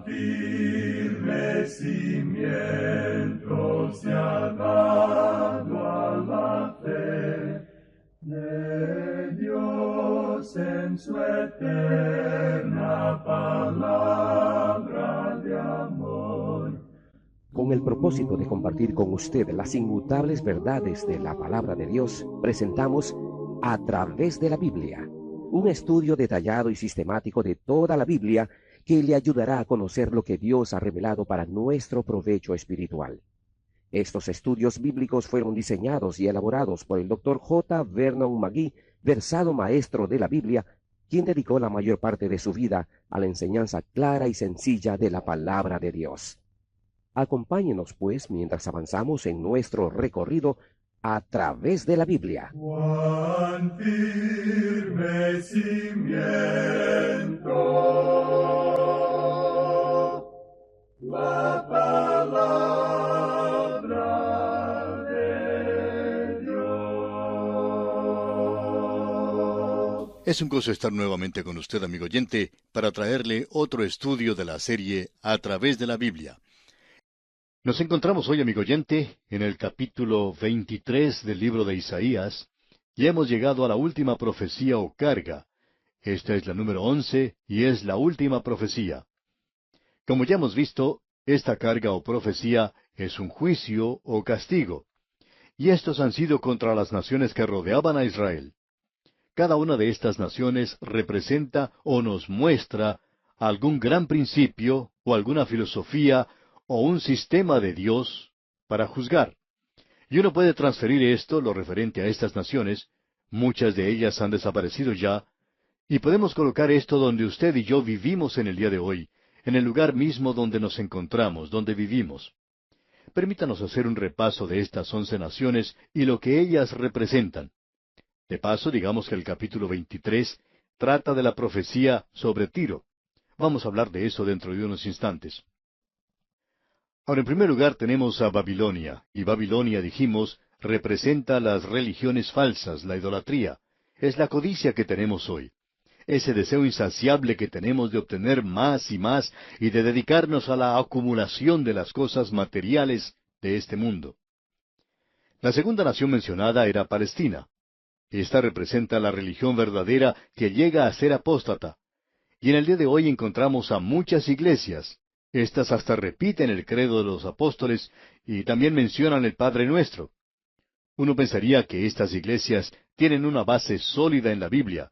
firme cimiento se ha dado a la fe de Dios en su eterna palabra de amor. Con el propósito de compartir con usted las inmutables verdades de la palabra de Dios, presentamos A través de la Biblia, un estudio detallado y sistemático de toda la Biblia que le ayudará a conocer lo que Dios ha revelado para nuestro provecho espiritual. Estos estudios bíblicos fueron diseñados y elaborados por el Dr. J. Vernon McGee, versado maestro de la Biblia, quien dedicó la mayor parte de su vida a la enseñanza clara y sencilla de la palabra de Dios. Acompáñenos, pues, mientras avanzamos en nuestro recorrido a través de la Biblia. Cuán firme cimiento la palabra de Dios. Es un gozo estar nuevamente con usted, amigo oyente, para traerle otro estudio de la serie A través de la Biblia. Nos encontramos hoy, amigo oyente, en el capítulo 23 del libro de Isaías, y hemos llegado a la última profecía o carga. Esta es la número 11 y es la última profecía. Como ya hemos visto, esta carga o profecía es un juicio o castigo, y estos han sido contra las naciones que rodeaban a Israel. Cada una de estas naciones representa o nos muestra algún gran principio o alguna filosofía o un sistema de Dios para juzgar. Y uno puede transferir esto, lo referente a estas naciones, muchas de ellas han desaparecido ya, y podemos colocar esto donde usted y yo vivimos en el día de hoy, en el lugar mismo donde nos encontramos, donde vivimos. Permítanos hacer un repaso de estas 11 naciones y lo que ellas representan. De paso, digamos que el capítulo 23 trata de la profecía sobre Tiro. Vamos a hablar de eso dentro de unos instantes. Ahora, en primer lugar tenemos a Babilonia, y Babilonia, dijimos, representa las religiones falsas, la idolatría. Es la codicia que tenemos hoy. Ese deseo insaciable que tenemos de obtener más y de dedicarnos a la acumulación de las cosas materiales de este mundo. La segunda nación mencionada era Palestina. Esta representa la religión verdadera que llega a ser apóstata. Y en el día de hoy encontramos a muchas iglesias. Estas hasta repiten el credo de los apóstoles y también mencionan el Padre Nuestro. Uno pensaría que estas iglesias tienen una base sólida en la Biblia.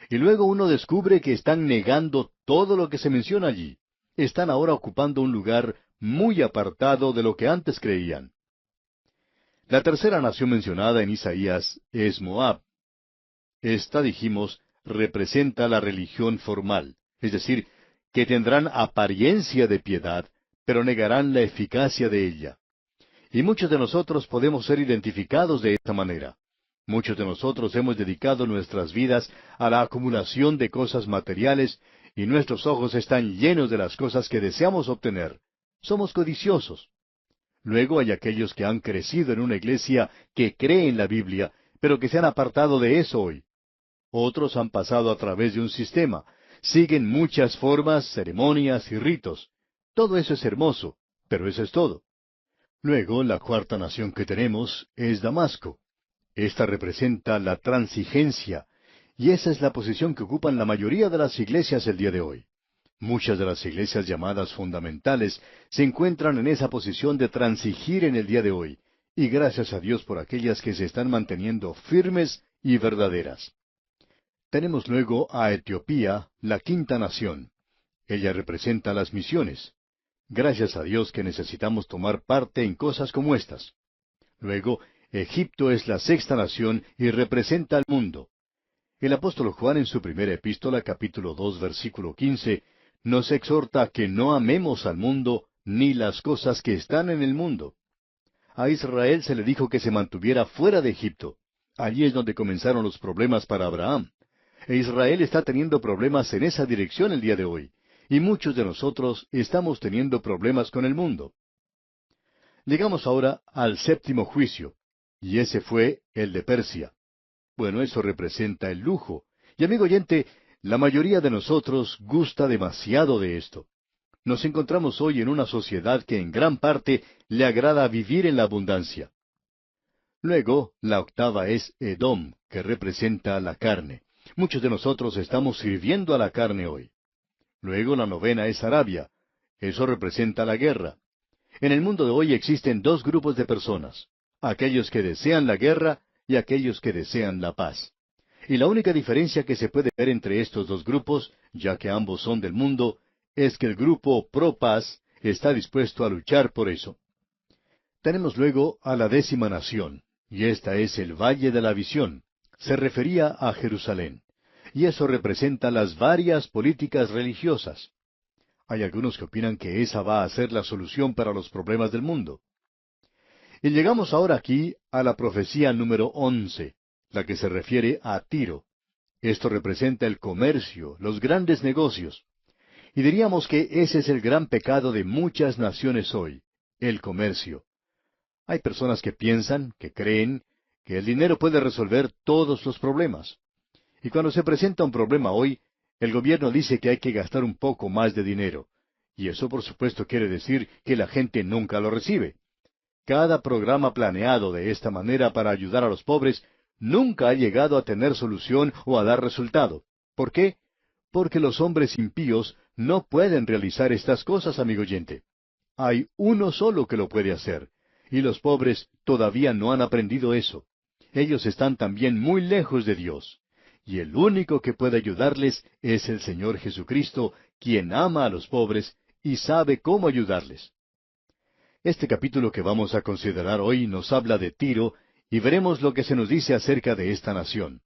Y luego uno descubre que están negando todo lo que se menciona allí. Están ahora ocupando un lugar muy apartado de lo que antes creían. La tercera nación mencionada en Isaías es Moab. Esta, dijimos, representa la religión formal, es decir, que tendrán apariencia de piedad, pero negarán la eficacia de ella. Y muchos de nosotros podemos ser identificados de esta manera. Muchos de nosotros hemos dedicado nuestras vidas a la acumulación de cosas materiales y nuestros ojos están llenos de las cosas que deseamos obtener. Somos codiciosos. Luego hay aquellos que han crecido en una iglesia que cree en la Biblia, pero que se han apartado de eso hoy. Otros han pasado a través de un sistema. Siguen muchas formas, ceremonias y ritos. Todo eso es hermoso, pero eso es todo. Luego, la cuarta nación que tenemos es Damasco. Esta representa la transigencia, y esa es la posición que ocupan la mayoría de las iglesias el día de hoy. Muchas de las iglesias llamadas fundamentales se encuentran en esa posición de transigir en el día de hoy, y gracias a Dios por aquellas que se están manteniendo firmes y verdaderas. Tenemos luego a Etiopía, la quinta nación. Ella representa las misiones. Gracias a Dios que necesitamos tomar parte en cosas como estas. Luego, Egipto es la sexta nación y representa al mundo. El apóstol Juan en su primera epístola, capítulo 2, versículo 15, nos exhorta a que no amemos al mundo ni las cosas que están en el mundo. A Israel se le dijo que se mantuviera fuera de Egipto. Allí es donde comenzaron los problemas para Abraham. E Israel está teniendo problemas en esa dirección el día de hoy. Y muchos de nosotros estamos teniendo problemas con el mundo. Llegamos ahora al séptimo juicio, y ese fue el de Persia. Bueno, eso representa el lujo. Y amigo oyente, la mayoría de nosotros gusta demasiado de esto. Nos encontramos hoy en una sociedad que en gran parte le agrada vivir en la abundancia. Luego, la octava es Edom, que representa la carne. Muchos de nosotros estamos sirviendo a la carne hoy. Luego, la novena es Arabia. Eso representa la guerra. En el mundo de hoy existen dos grupos de personas: aquellos que desean la guerra y aquellos que desean la paz. Y la única diferencia que se puede ver entre estos dos grupos, ya que ambos son del mundo, es que el grupo pro paz está dispuesto a luchar por eso. Tenemos luego a la 10ª nación, y esta es el Valle de la Visión. Se refería a Jerusalén. Y eso representa las varias políticas religiosas. Hay algunos que opinan que esa va a ser la solución para los problemas del mundo. Y llegamos ahora aquí a la profecía número 11, la que se refiere a Tiro. Esto representa el comercio, los grandes negocios. Y diríamos que ese es el gran pecado de muchas naciones hoy, el comercio. Hay personas que piensan, que creen, que el dinero puede resolver todos los problemas. Y cuando se presenta un problema hoy, el gobierno dice que hay que gastar un poco más de dinero. Y eso por supuesto quiere decir que la gente nunca lo recibe. Cada programa planeado de esta manera para ayudar a los pobres nunca ha llegado a tener solución o a dar resultado. ¿Por qué? Porque los hombres impíos no pueden realizar estas cosas, amigo oyente. Hay uno solo que lo puede hacer, y los pobres todavía no han aprendido eso. Ellos están también muy lejos de Dios. Y el único que puede ayudarles es el Señor Jesucristo, quien ama a los pobres y sabe cómo ayudarles. Este capítulo que vamos a considerar hoy nos habla de Tiro, y veremos lo que se nos dice acerca de esta nación.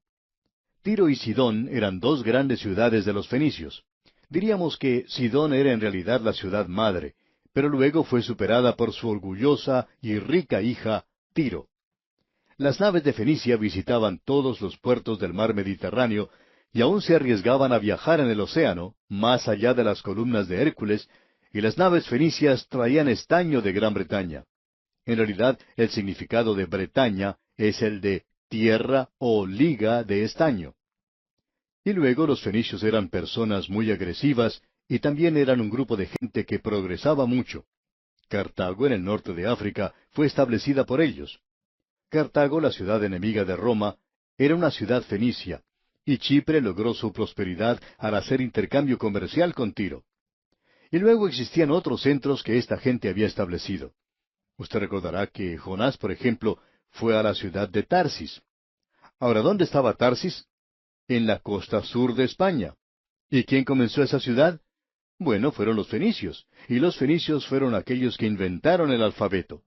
Tiro y Sidón eran dos grandes ciudades de los fenicios. Diríamos que Sidón era en realidad la ciudad madre, pero luego fue superada por su orgullosa y rica hija, Tiro. Las naves de Fenicia visitaban todos los puertos del mar Mediterráneo y aún se arriesgaban a viajar en el océano, más allá de las columnas de Hércules, y las naves fenicias traían estaño de Gran Bretaña. En realidad, el significado de Bretaña es el de tierra o liga de estaño. Y luego los fenicios eran personas muy agresivas y también eran un grupo de gente que progresaba mucho. Cartago, en el norte de África, fue establecida por ellos. Cartago, la ciudad enemiga de Roma, era una ciudad fenicia, y Chipre logró su prosperidad al hacer intercambio comercial con Tiro. Y luego existían otros centros que esta gente había establecido. Usted recordará que Jonás, por ejemplo, fue a la ciudad de Tarsis. Ahora, ¿dónde estaba Tarsis? En la costa sur de España. ¿Y quién comenzó esa ciudad? Bueno, fueron los fenicios, y los fenicios fueron aquellos que inventaron el alfabeto.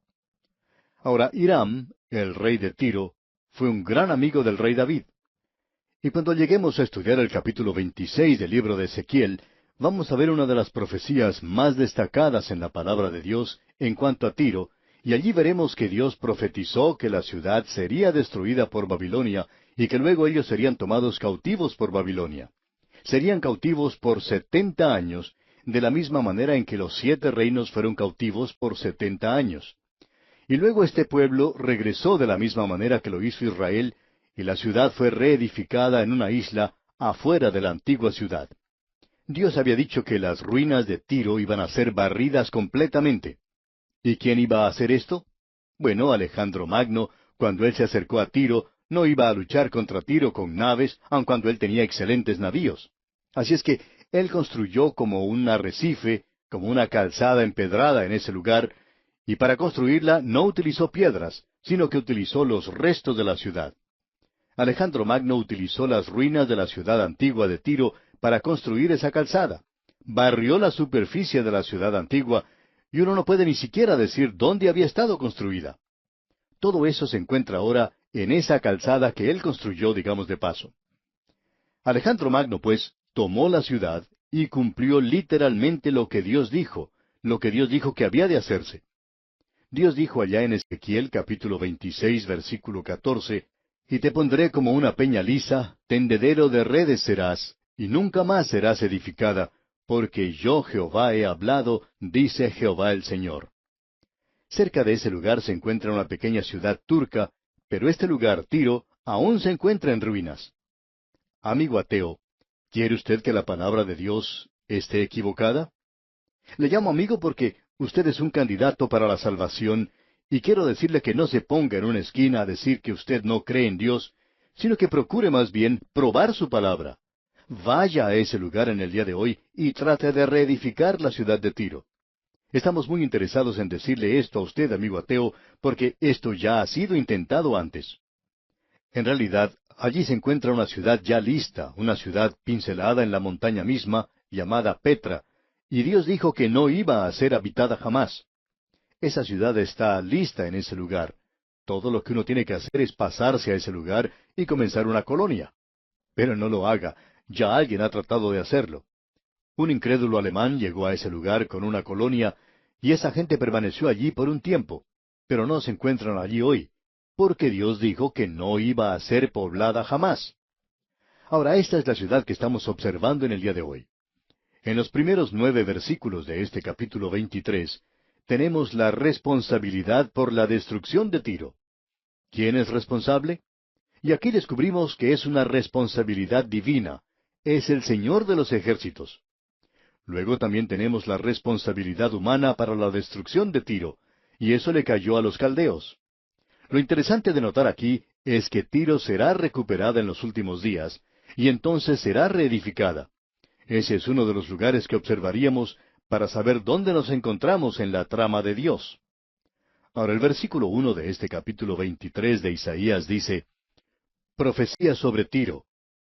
Ahora, Hiram, el rey de Tiro, fue un gran amigo del rey David. Y cuando lleguemos a estudiar el capítulo 26 del libro de Ezequiel, vamos a ver una de las profecías más destacadas en la palabra de Dios en cuanto a Tiro, y allí veremos que Dios profetizó que la ciudad sería destruida por Babilonia y que luego ellos serían tomados cautivos por Babilonia. Serían cautivos por 70 años, de la misma manera en que los 7 reinos fueron cautivos por 70 años. Y luego este pueblo regresó de la misma manera que lo hizo Israel, y la ciudad fue reedificada en una isla afuera de la antigua ciudad. Dios había dicho que las ruinas de Tiro iban a ser barridas completamente. ¿Y quién iba a hacer esto? Bueno, Alejandro Magno, cuando él se acercó a Tiro, no iba a luchar contra Tiro con naves, aun cuando él tenía excelentes navíos. Así es que él construyó como un arrecife, como una calzada empedrada en ese lugar, y para construirla no utilizó piedras, sino que utilizó los restos de la ciudad. Alejandro Magno utilizó las ruinas de la ciudad antigua de Tiro para construir esa calzada. Barrió la superficie de la ciudad antigua, y uno no puede ni siquiera decir dónde había estado construida. Todo eso se encuentra ahora en esa calzada que él construyó, digamos de paso. Alejandro Magno, pues, tomó la ciudad y cumplió literalmente lo que Dios dijo que había de hacerse. Dios dijo allá en Ezequiel capítulo 26, versículo 14, «Y te pondré como una peña lisa, tendedero de redes serás, y nunca más serás edificada, porque yo Jehová he hablado, dice Jehová el Señor». Cerca de ese lugar se encuentra una pequeña ciudad turca, pero este lugar, Tiro, aún se encuentra en ruinas. Amigo ateo, ¿quiere usted que la palabra de Dios esté equivocada? Le llamo amigo porque usted es un candidato para la salvación, y quiero decirle que no se ponga en una esquina a decir que usted no cree en Dios, sino que procure más bien probar su palabra. Vaya a ese lugar en el día de hoy y trate de reedificar la ciudad de Tiro. Estamos muy interesados en decirle esto a usted, amigo ateo, porque esto ya ha sido intentado antes. En realidad, allí se encuentra una ciudad ya lista, una ciudad pincelada en la montaña misma, llamada Petra, y Dios dijo que no iba a ser habitada jamás. Esa ciudad está lista en ese lugar. Todo lo que uno tiene que hacer es pasarse a ese lugar y comenzar una colonia. Pero no lo haga, ya alguien ha tratado de hacerlo. Un incrédulo alemán llegó a ese lugar con una colonia, y esa gente permaneció allí por un tiempo, pero no se encuentran allí hoy, porque Dios dijo que no iba a ser poblada jamás. Ahora, esta es la ciudad que estamos observando en el día de hoy. En los primeros 9 versículos de este capítulo 23, tenemos la responsabilidad por la destrucción de Tiro. ¿Quién es responsable? Y aquí descubrimos que es una responsabilidad divina. Es el Señor de los ejércitos. Luego también tenemos la responsabilidad humana para la destrucción de Tiro, y eso le cayó a los caldeos. Lo interesante de notar aquí es que Tiro será recuperada en los últimos días, y entonces será reedificada. Ese es uno de los lugares que observaríamos para saber dónde nos encontramos en la trama de Dios. Ahora, el versículo 1 de este capítulo 23 de Isaías dice, Profecía sobre Tiro.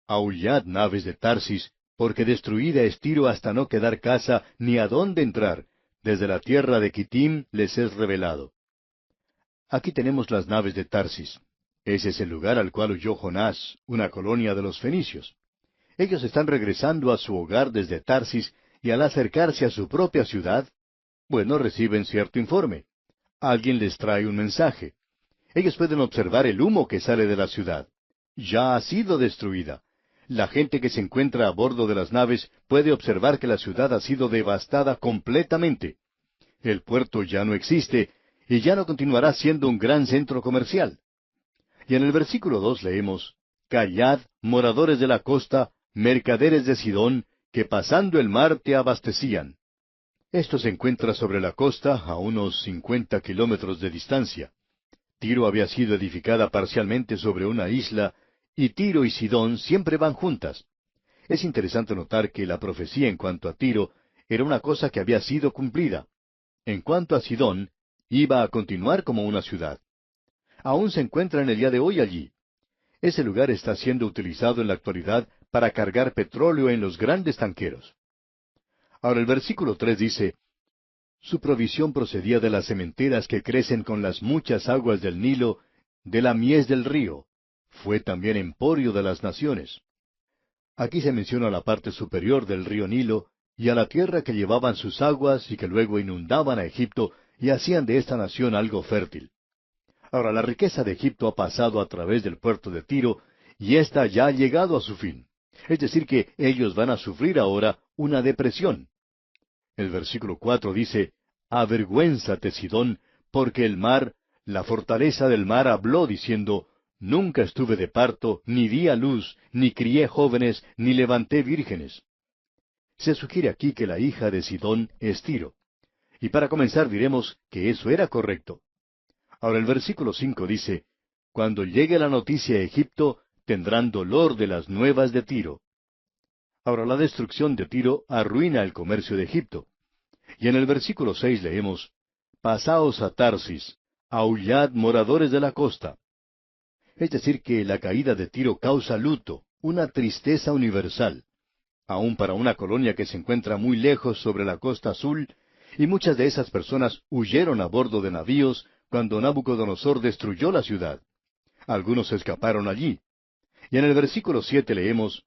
Aullad, naves de Tarsis, porque destruida es Tiro hasta no quedar casa ni a dónde entrar. Desde la tierra de Quitim les es revelado. Aquí tenemos las naves de Tarsis. Ese es el lugar al cual huyó Jonás, una colonia de los fenicios. Ellos están regresando a su hogar desde Tarsis, y al acercarse a su propia ciudad, bueno, reciben cierto informe. Alguien les trae un mensaje. Ellos pueden observar el humo que sale de la ciudad. Ya ha sido destruida. La gente que se encuentra a bordo de las naves puede observar que la ciudad ha sido devastada completamente. El puerto ya no existe, y ya no continuará siendo un gran centro comercial. Y en el versículo 2 leemos, Callad, moradores de la costa, mercaderes de Sidón, que pasando el mar te abastecían. Esto se encuentra sobre la costa a unos 50 kilómetros de distancia. Tiro había sido edificada parcialmente sobre una isla, y Tiro y Sidón siempre van juntas. Es interesante notar que la profecía en cuanto a Tiro era una cosa que había sido cumplida. En cuanto a Sidón, iba a continuar como una ciudad. Aún se encuentra en el día de hoy allí. Ese lugar está siendo utilizado en la actualidad para cargar petróleo en los grandes tanqueros. Ahora el versículo 3 dice, Su provisión procedía de las sementeras que crecen con las muchas aguas del Nilo, de la mies del río. Fue también emporio de las naciones. Aquí se menciona la parte superior del río Nilo, y a la tierra que llevaban sus aguas y que luego inundaban a Egipto y hacían de esta nación algo fértil. Ahora la riqueza de Egipto ha pasado a través del puerto de Tiro, y ésta ya ha llegado a su fin. Es decir, que ellos van a sufrir ahora una depresión. El versículo 4 dice, Avergüénzate, Sidón, porque el mar, la fortaleza del mar habló diciendo, Nunca estuve de parto, ni di a luz, ni crié jóvenes, ni levanté vírgenes. Se sugiere aquí que la hija de Sidón es Tiro. Y para comenzar diremos que eso era correcto. Ahora el versículo 5 dice, Cuando llegue la noticia a Egipto, tendrán dolor de las nuevas de Tiro. Ahora la destrucción de Tiro arruina el comercio de Egipto. Y en el versículo 6 leemos, Pasaos a Tarsis, aullad moradores de la costa. Es decir, que la caída de Tiro causa luto, una tristeza universal, aun para una colonia que se encuentra muy lejos sobre la costa azul, y muchas de esas personas huyeron a bordo de navíos cuando Nabucodonosor destruyó la ciudad. Algunos escaparon allí. Y en el versículo 7 leemos,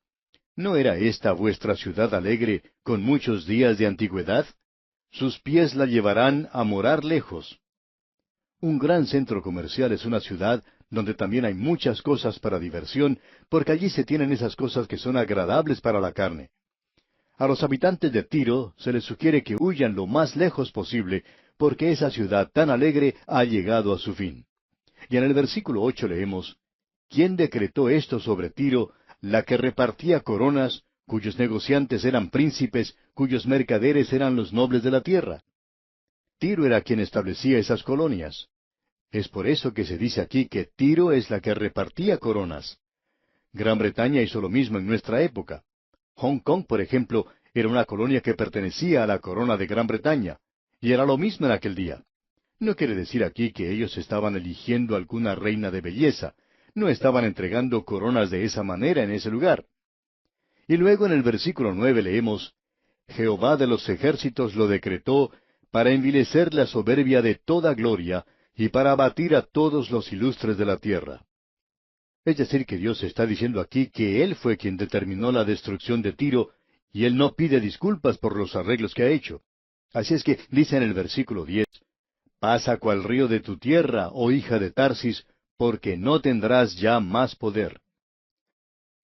¿No era esta vuestra ciudad alegre con muchos días de antigüedad? Sus pies la llevarán a morar lejos. Un gran centro comercial es una ciudad donde también hay muchas cosas para diversión, porque allí se tienen esas cosas que son agradables para la carne. A los habitantes de Tiro se les sugiere que huyan lo más lejos posible, porque esa ciudad tan alegre ha llegado a su fin. Y en el versículo 8 leemos, ¿Quién decretó esto sobre Tiro, la que repartía coronas, cuyos negociantes eran príncipes, cuyos mercaderes eran los nobles de la tierra. Tiro era quien establecía esas colonias. Es por eso que se dice aquí que Tiro es la que repartía coronas. Gran Bretaña hizo lo mismo en nuestra época. Hong Kong, por ejemplo, era una colonia que pertenecía a la corona de Gran Bretaña, y era lo mismo en aquel día. No quiere decir aquí que ellos estaban eligiendo alguna reina de belleza, no estaban entregando coronas de esa manera en ese lugar. Y luego en el versículo 9 leemos, Jehová de los ejércitos lo decretó para envilecer la soberbia de toda gloria y para abatir a todos los ilustres de la tierra. Es decir, que Dios está diciendo aquí que Él fue quien determinó la destrucción de Tiro, y Él no pide disculpas por los arreglos que ha hecho. Así es que dice en el versículo 10, Pasa cual río de tu tierra, oh hija de Tarsis, porque no tendrás ya más poder.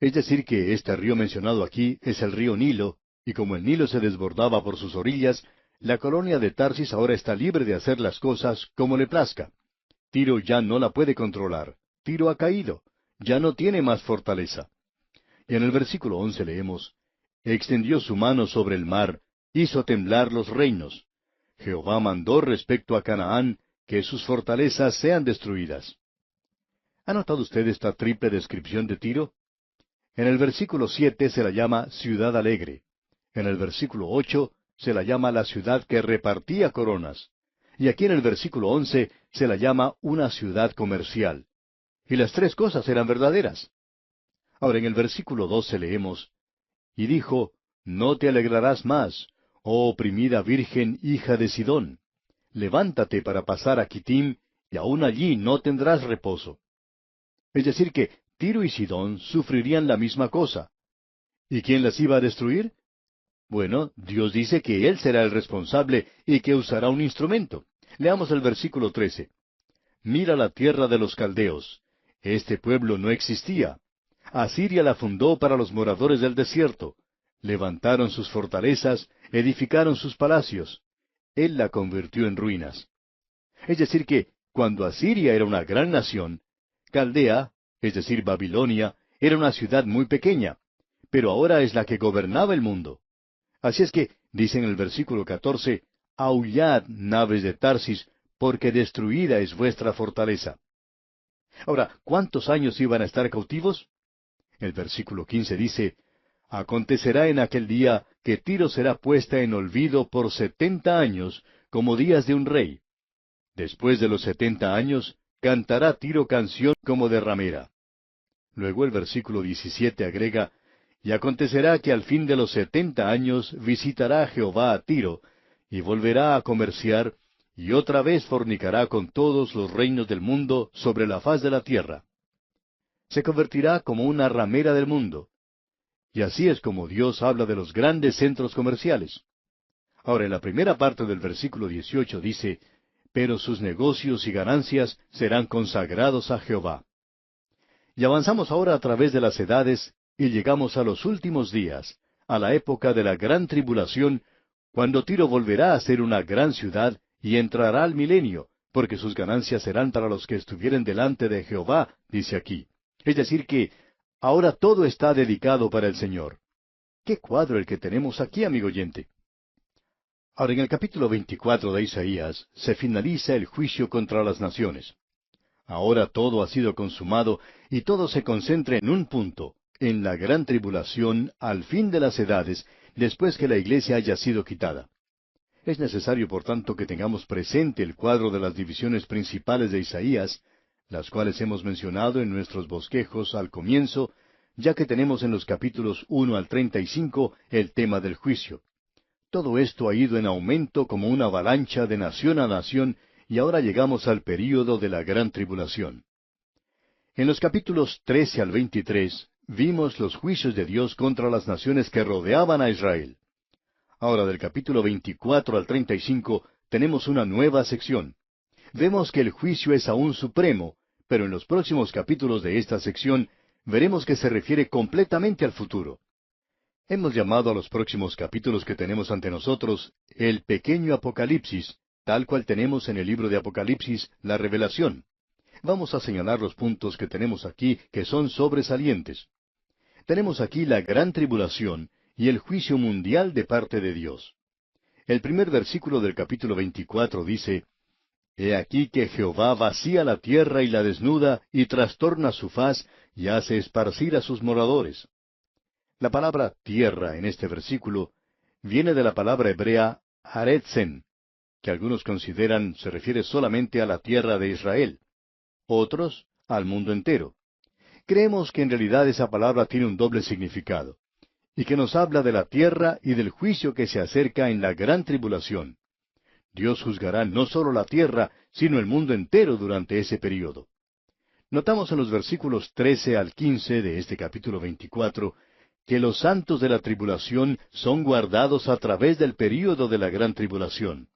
Es decir, que este río mencionado aquí es el río Nilo, y como el Nilo se desbordaba por sus orillas, la colonia de Tarsis ahora está libre de hacer las cosas como le plazca. Tiro ya no la puede controlar. Tiro ha caído. Ya no tiene más fortaleza. Y en el versículo 11 leemos, Extendió su mano sobre el mar, hizo temblar los reinos. Jehová mandó respecto a Canaán que sus fortalezas sean destruidas. ¿Ha notado usted esta triple descripción de Tiro? En el versículo 7 se la llama ciudad alegre. En el versículo 8 se la llama la ciudad que repartía coronas. Y aquí en el versículo 11 se la llama una ciudad comercial. Y las tres cosas eran verdaderas. Ahora en el versículo 12 leemos, Y dijo, No te alegrarás más, oh oprimida virgen hija de Sidón. Levántate para pasar a Kittim, y aún allí no tendrás reposo. Es decir que Tiro y Sidón sufrirían la misma cosa. ¿Y quién las iba a destruir? Bueno, Dios dice que Él será el responsable y que usará un instrumento. Leamos el versículo 13. Mira la tierra de los caldeos. Este pueblo no existía. Asiria la fundó para los moradores del desierto. Levantaron sus fortalezas, edificaron sus palacios. Él la convirtió en ruinas. Es decir que, cuando Asiria era una gran nación, Caldea, es decir, Babilonia, era una ciudad muy pequeña, pero ahora es la que gobernaba el mundo. Así es que, dice en el versículo 14, Aullad, naves de Tarsis, porque destruida es vuestra fortaleza. Ahora, ¿cuántos años iban a estar cautivos? El versículo 15 dice, Acontecerá en aquel día que Tiro será puesta en olvido por 70 años, como días de un rey. Después de los 70 años, cantará Tiro canción como de ramera. Luego el versículo 17 agrega, Y acontecerá que al fin de los 70 años visitará Jehová a Tiro, y volverá a comerciar, y otra vez fornicará con todos los reinos del mundo sobre la faz de la tierra. Se convertirá como una ramera del mundo. Y así es como Dios habla de los grandes centros comerciales. Ahora, en la primera parte del versículo 18 dice, Pero sus negocios y ganancias serán consagrados a Jehová. Y avanzamos ahora a través de las edades, y llegamos a los últimos días, a la época de la gran tribulación, cuando Tiro volverá a ser una gran ciudad, y entrará al milenio, porque sus ganancias serán para los que estuvieren delante de Jehová, dice aquí. Es decir que ahora todo está dedicado para el Señor. ¡Qué cuadro el que tenemos aquí, amigo oyente! Ahora, en el capítulo 24 de Isaías, se finaliza el juicio contra las naciones. Ahora todo ha sido consumado, y todo se concentra en un punto, en la gran tribulación, al fin de las edades, después que la iglesia haya sido quitada. Es necesario, por tanto, que tengamos presente el cuadro de las divisiones principales de Isaías, las cuales hemos mencionado en nuestros bosquejos al comienzo, ya que tenemos en los capítulos 1 al 35 el tema del juicio. Todo esto ha ido en aumento como una avalancha de nación a nación, y ahora llegamos al período de la gran tribulación. En los capítulos 13 al 23 vimos los juicios de Dios contra las naciones que rodeaban a Israel. Ahora, del capítulo 24 al 35, tenemos una nueva sección. Vemos que el juicio es aún supremo, pero en los próximos capítulos de esta sección veremos que se refiere completamente al futuro. Hemos llamado a los próximos capítulos que tenemos ante nosotros el pequeño Apocalipsis, tal cual tenemos en el libro de Apocalipsis, la revelación. Vamos a señalar los puntos que tenemos aquí que son sobresalientes. Tenemos aquí la gran tribulación, y el juicio mundial de parte de Dios. El primer versículo del capítulo 24 dice, He aquí que Jehová vacía la tierra y la desnuda, y trastorna su faz, y hace esparcir a sus moradores. La palabra tierra en este versículo viene de la palabra hebrea Aretzen, que algunos consideran se refiere solamente a la tierra de Israel, otros al mundo entero. Creemos que en realidad esa palabra tiene un doble significado, y que nos habla de la tierra y del juicio que se acerca en la gran tribulación. Dios juzgará no solo la tierra, sino el mundo entero durante ese período. Notamos en los versículos 13 al 15 de este capítulo 24 que los santos de la tribulación son guardados a través del período de la gran tribulación.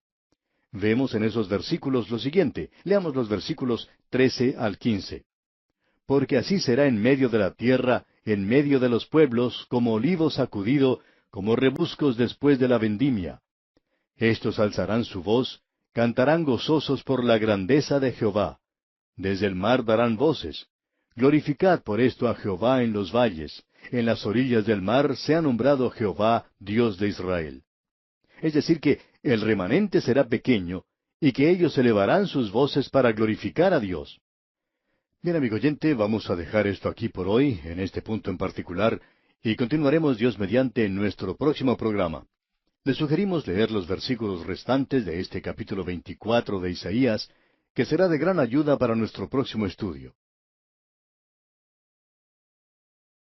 Vemos en esos versículos lo siguiente. Leamos los versículos 13 al 15. Porque así será en medio de la tierra, en medio de los pueblos, como olivo sacudido, como rebuscos después de la vendimia. Estos alzarán su voz, cantarán gozosos por la grandeza de Jehová. Desde el mar darán voces. Glorificad por esto a Jehová en los valles. En las orillas del mar se ha nombrado Jehová, Dios de Israel. Es decir, que el remanente será pequeño, y que ellos elevarán sus voces para glorificar a Dios. Bien, amigo oyente, vamos a dejar esto aquí por hoy, en este punto en particular, y continuaremos Dios mediante en nuestro próximo programa. Le sugerimos leer los versículos restantes de este capítulo 24 de Isaías, que será de gran ayuda para nuestro próximo estudio.